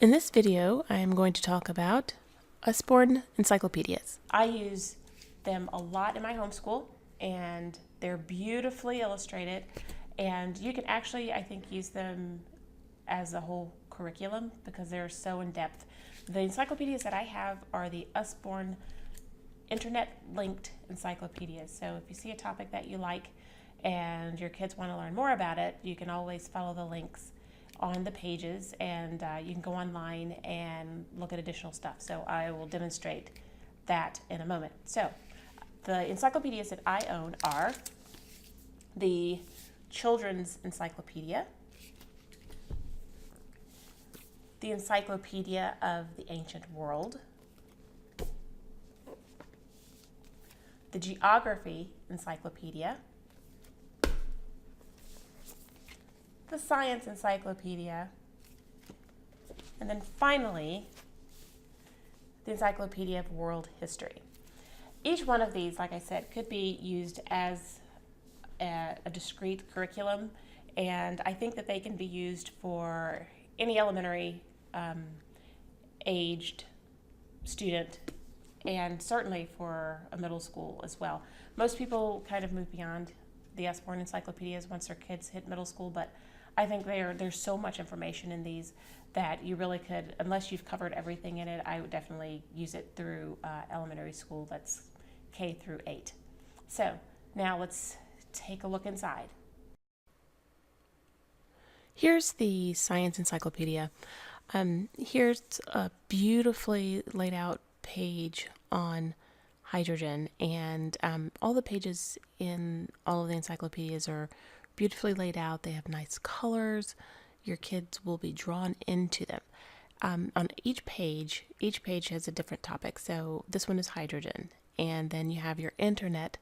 In this video, I am going to talk about Usborne Encyclopedias. I use them a lot in my homeschool, and they're beautifully illustrated, and you can actually, I think, use them as a whole curriculum because they're so in-depth. The encyclopedias that I have are the Usborne Internet-linked Encyclopedias. So if you see a topic that you like and your kids want to learn more about it, you can always follow the links on the pages, and you can go online and look at additional stuff. So I will demonstrate that in a moment. So the encyclopedias that I own are the Children's Encyclopedia, the Encyclopedia of the Ancient World, the Geography Encyclopedia, the Science Encyclopedia, and then finally, the Encyclopedia of World History. Each one of these, like I said, could be used as a discrete curriculum, and I think that they can be used for any elementary aged student, and certainly for a middle school as well. Most people kind of move beyond the Usborne encyclopedias once their kids hit middle school, but I think there's so much information in these that you really could, unless you've covered everything in it, I would definitely use it through elementary school, that's K through 8. So now let's take a look inside. Here's the Science Encyclopedia. Here's a beautifully laid out page on hydrogen, and all the pages in all of the encyclopedias are beautifully laid out. They have nice colors. Your kids will be drawn into them. On each page has a different topic. So this one is hydrogen, and then you have your internet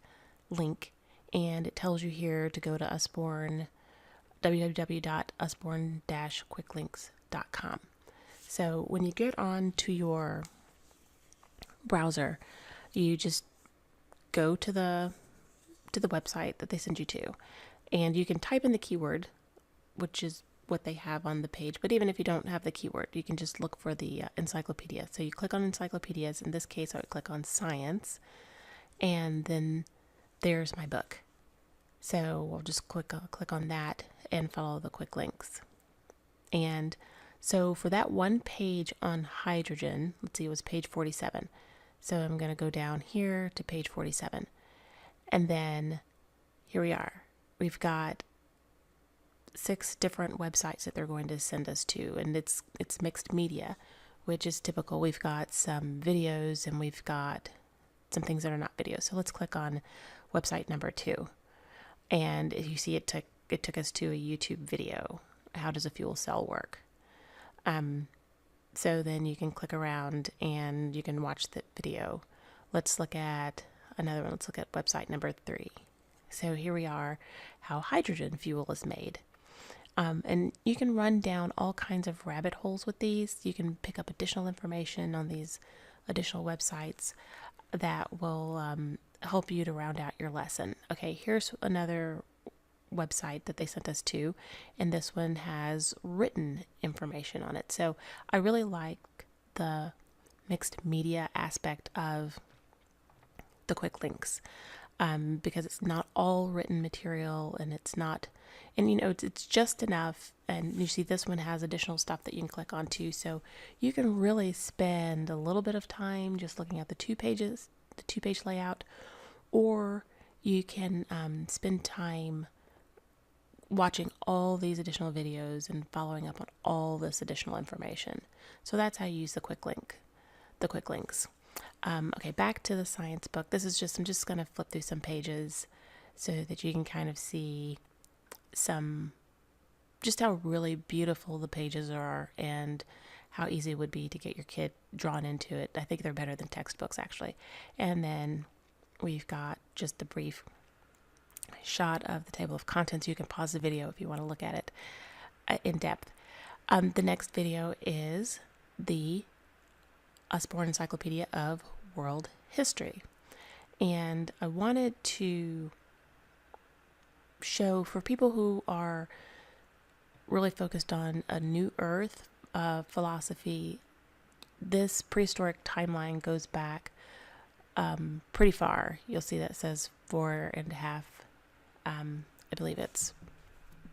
link, and it tells you here to go to Usborne, www.usborne-quicklinks.com. So when you get on to your browser, you just go to the website that they send you to, and you can type in the keyword, which is what they have on the page. But even if you don't have the keyword, you can just look for the encyclopedia. So you click on encyclopedias. In this case, I would click on science, and then there's my book. So I'll just click on that and follow the quick links. And so for that one page on hydrogen, let's see, it was page 47. So I'm going to go down here to page 47. And then here we are. We've got 6 different websites that they're going to send us to, and it's mixed media, which is typical. We've got some videos and we've got some things that are not videos. So let's click on website number 2. And as you see, it took us to a YouTube video. How does a fuel cell work? So then you can click around and you can watch the video. Let's look at another one. Let's look at website number 3. So here we are, how hydrogen fuel is made. And you can run down all kinds of rabbit holes with these. You can pick up additional information on these additional websites that will help you to round out your lesson. Okay, here's another website that they sent us to, and this one has written information on it. So I really like the mixed media aspect of the quick links, because it's not all written material, and it's just enough. And you see this one has additional stuff that you can click on too, so you can really spend a little bit of time just looking at the 2-page layout, or you can spend time watching all these additional videos and following up on all this additional information. So that's how you use the quick links. Okay, back to the science book. I'm just going to flip through some pages so that you can kind of see just how really beautiful the pages are and how easy it would be to get your kid drawn into it. I think they're better than textbooks, actually. And then we've got just a brief shot of the table of contents. You can pause the video if you want to look at it in depth. The next video is the Usborne Encyclopedia of World History, and I wanted to show, for people who are really focused on a new Earth philosophy, this prehistoric timeline goes back pretty far. You'll see that it says 4.5, I believe it's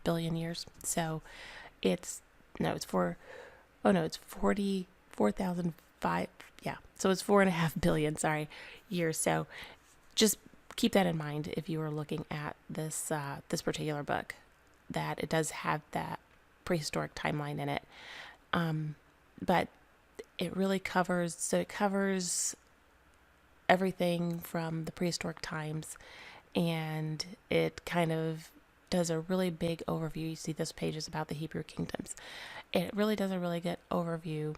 billion years. So it's 44,005. Yeah. So it's 4.5 billion, years. So just keep that in mind if you are looking at this particular book, that it does have that prehistoric timeline in it. But it really covers everything from the prehistoric times, and it kind of does a really big overview. You see this page is about the Hebrew kingdoms. It really does a really good overview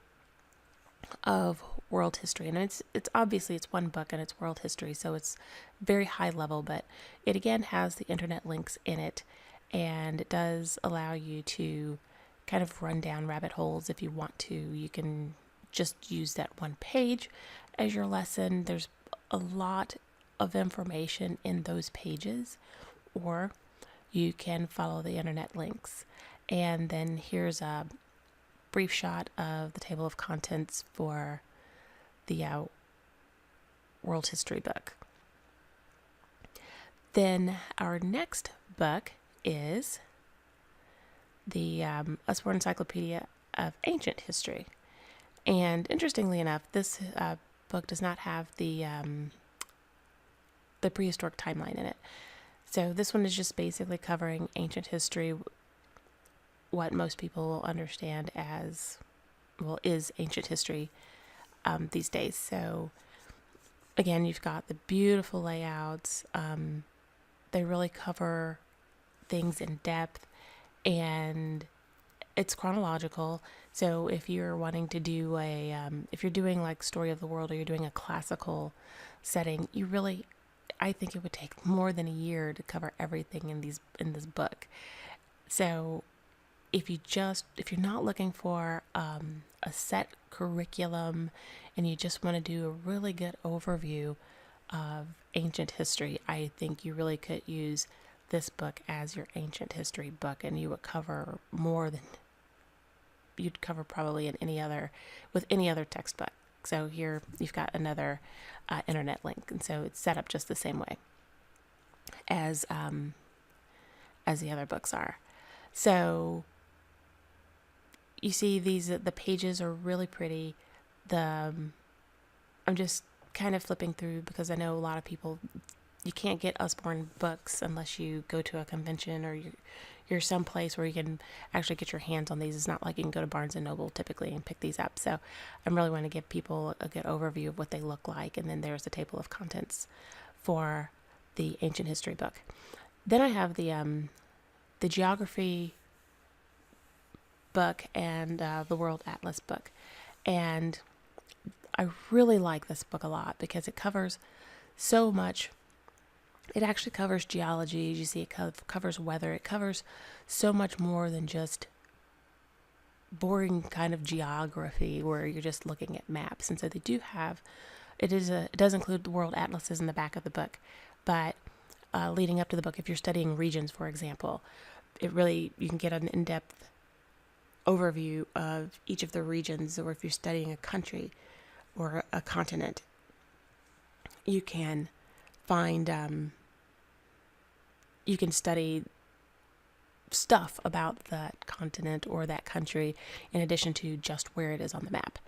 of world history, and it's obviously it's one book and it's world history, so it's very high level, but it again has the internet links in it, and it does allow you to kind of run down rabbit holes if you want to. You can just use that one page as your lesson. There's a lot of information in those pages, or you can follow the internet links. And then here's a brief shot of the table of contents for the world history book. Then our next book is the Usborne Encyclopedia of Ancient History. And interestingly enough, this book does not have the prehistoric timeline in it. So this one is just basically covering ancient history, what most people understand as, is ancient history these days. So again, you've got the beautiful layouts. They really cover things in depth, and it's chronological. So if you're wanting to do if you're doing like Story of the World, or you're doing a classical setting, I think it would take more than a year to cover everything in this book. So if you're not looking for a set curriculum, and you just want to do a really good overview of ancient history, I think you really could use this book as your ancient history book, and you would cover more than you'd cover probably in any other textbook. So here you've got another internet link, and so it's set up just the same way as the other books are. So you see the pages are really pretty. I'm just kind of flipping through because I know a lot of people, you can't get Usborne books unless you go to a convention, or you're someplace where you can actually get your hands on these. It's not like you can go to Barnes & Noble typically and pick these up. So I'm really want to give people a good overview of what they look like. And then there's the table of contents for the ancient history book. Then I have the geography book and the World Atlas book. And I really like this book a lot because it covers so much. It actually covers geology. As you see, it covers weather. It covers so much more than just boring kind of geography where you're just looking at maps. And so they do have, it does include the world atlases in the back of the book. But leading up to the book, if you're studying regions, for example, you can get an in-depth overview of each of the regions. Or if you're studying a country or a continent, you can find, you can study stuff about that continent or that country in addition to just where it is on the map.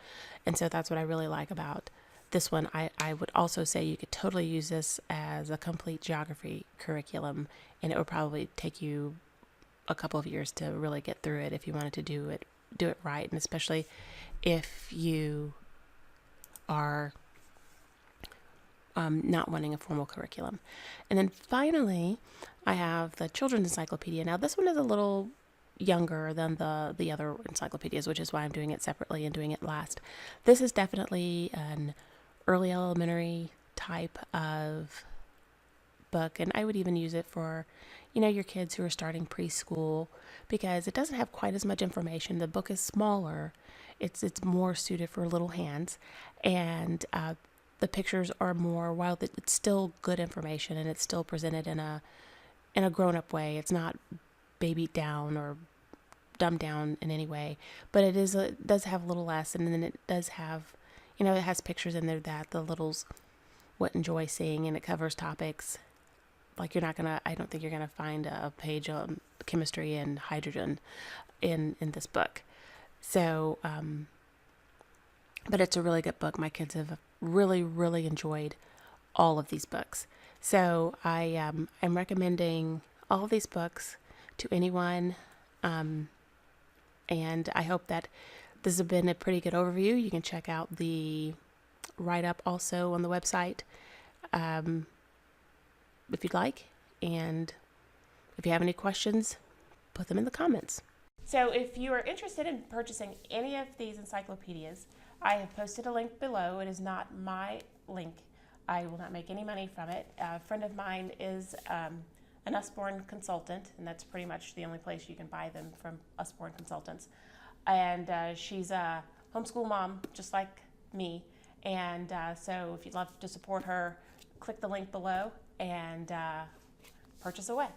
And so that's what I really like about this one. I would also say you could totally use this as a complete geography curriculum, and it would probably take you a couple of years to really get through it if you wanted to do it right, and especially if you are not wanting a formal curriculum. And then finally, I have the Children's Encyclopedia. Now, this one is a little younger than the other encyclopedias, which is why I'm doing it separately and doing it last. This is definitely an early elementary type of book, and I would even use it for, your kids who are starting preschool, because it doesn't have quite as much information. The book is smaller. It's more suited for little hands, and the pictures are more, while it's still good information and it's still presented in a grown-up way. It's not babied down or dumbed down in any way, but it does have a little lesson, and then it does have, it has pictures in there that the littles would enjoy seeing, and it covers topics like I don't think you're gonna find a page on chemistry and hydrogen in this book. So, but it's a really good book. My kids have really, really enjoyed all of these books. So I'm recommending all of these books to anyone, and I hope that this has been a pretty good overview. You can check out the write-up also on the website, if you'd like. And if you have any questions, put them in the comments. So if you are interested in purchasing any of these encyclopedias, I have posted a link below. It is not my link. I will not make any money from it. A friend of mine is an Usborne consultant, and that's pretty much the only place you can buy them, from Usborne Consultants. And she's a homeschool mom, just like me. And so if you'd love to support her, click the link below and purchase away.